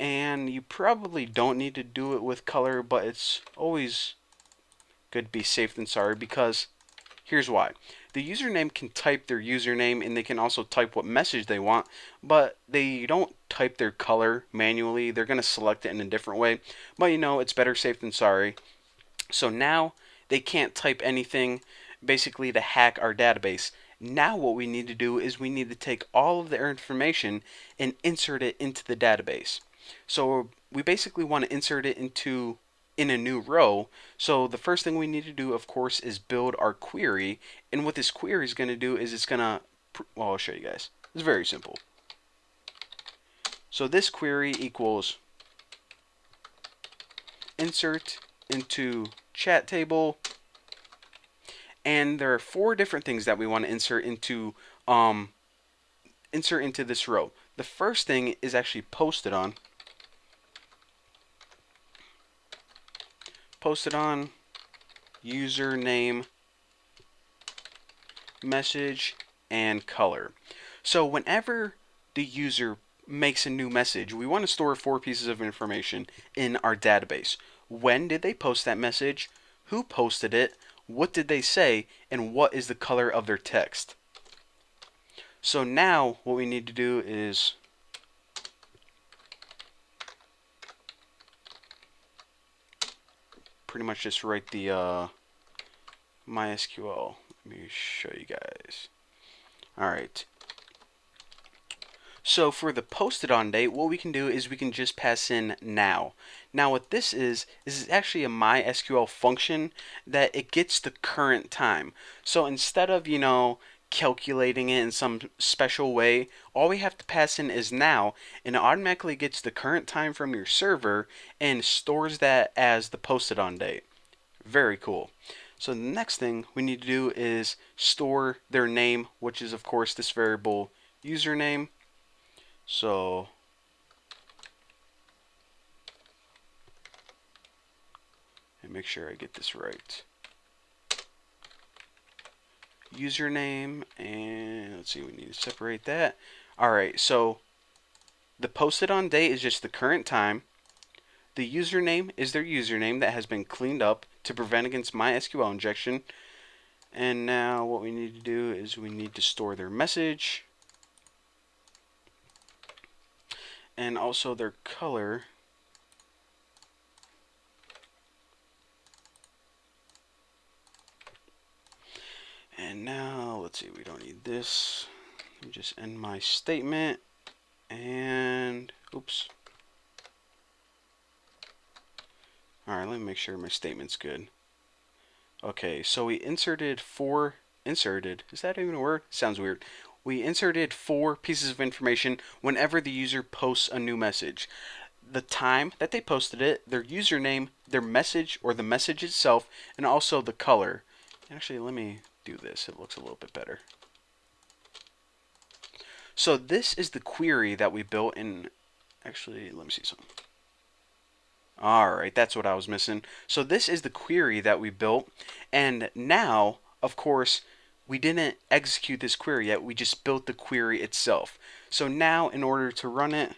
and you probably don't need to do it with color, but it's always good to be safe than sorry, because here's why. The username can type their username, and they can also type what message they want, but they don't type their color manually. They're going to select it in a different way, but it's better safe than sorry. So now they can't type anything basically to hack our database. Now what we need to do is we need to take all of their information and insert it into the database. So we basically want to insert it in a new row. So the first thing we need to do, of course, is build our query. And what this query is going to do is it's going to, well, I'll show you guys. It's very simple. So this query equals insert into chat table, and there are 4 different things that we want to insert into this row. The first thing is actually posted on username, message, and color. So whenever the user makes a new message, we want to store 4 pieces of information in our database. When did they post that message? Who posted it? What did they say? And what is the color of their text? So now what we need to do is pretty much just write the MySQL. Let me show you guys. Alright. So for the posted on date, what we can do is we can just pass in now. Now what this is actually a MySQL function that it gets the current time. So instead of, calculating it in some special way, all we have to pass in is now, and it automatically gets the current time from your server and stores that as the posted on date. Very cool. So the next thing we need to do is store their name, which is of course this variable username. So and make sure I get this right. Username, and let's see, we need to separate that. Alright, so the posted on date is just the current time. The username is their username that has been cleaned up to prevent against MySQL injection. And now what we need to do is we need to store their message and also their color. And now let's see, we don't need this. Let me just end my statement, and oops. Alright, let me make sure my statement's good. Okay, so we inserted 4, is that even a word? Sounds weird. We inserted 4 pieces of information whenever the user posts a new message. The time that they posted it, their username, their message or the message itself, and also the color. Actually, let me do this. It looks a little bit better. So this is the query that we built in, actually, let me see something. Alright, that's what I was missing. So this is the query that we built, and now, of course, we didn't execute this query yet, we just built the query itself. So now, in order to run it,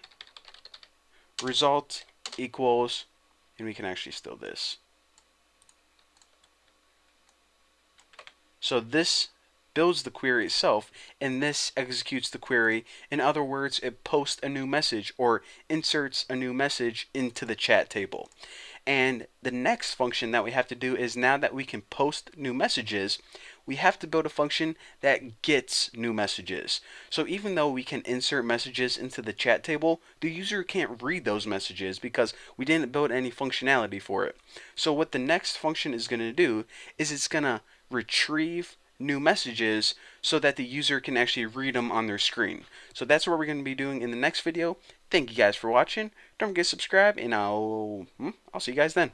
result equals, and we can actually still this. So this builds the query itself, and this executes the query. In other words, it posts a new message or inserts a new message into the chat table. And the next function that we have to do is, now that we can post new messages, we have to build a function that gets new messages. So even though we can insert messages into the chat table, the user can't read those messages because we didn't build any functionality for it. So what the next function is going to do is it's going to retrieve new messages so that the user can actually read them on their screen. So that's what we're going to be doing in the next video. Thank you guys for watching. Don't forget to subscribe, and I'll see you guys then.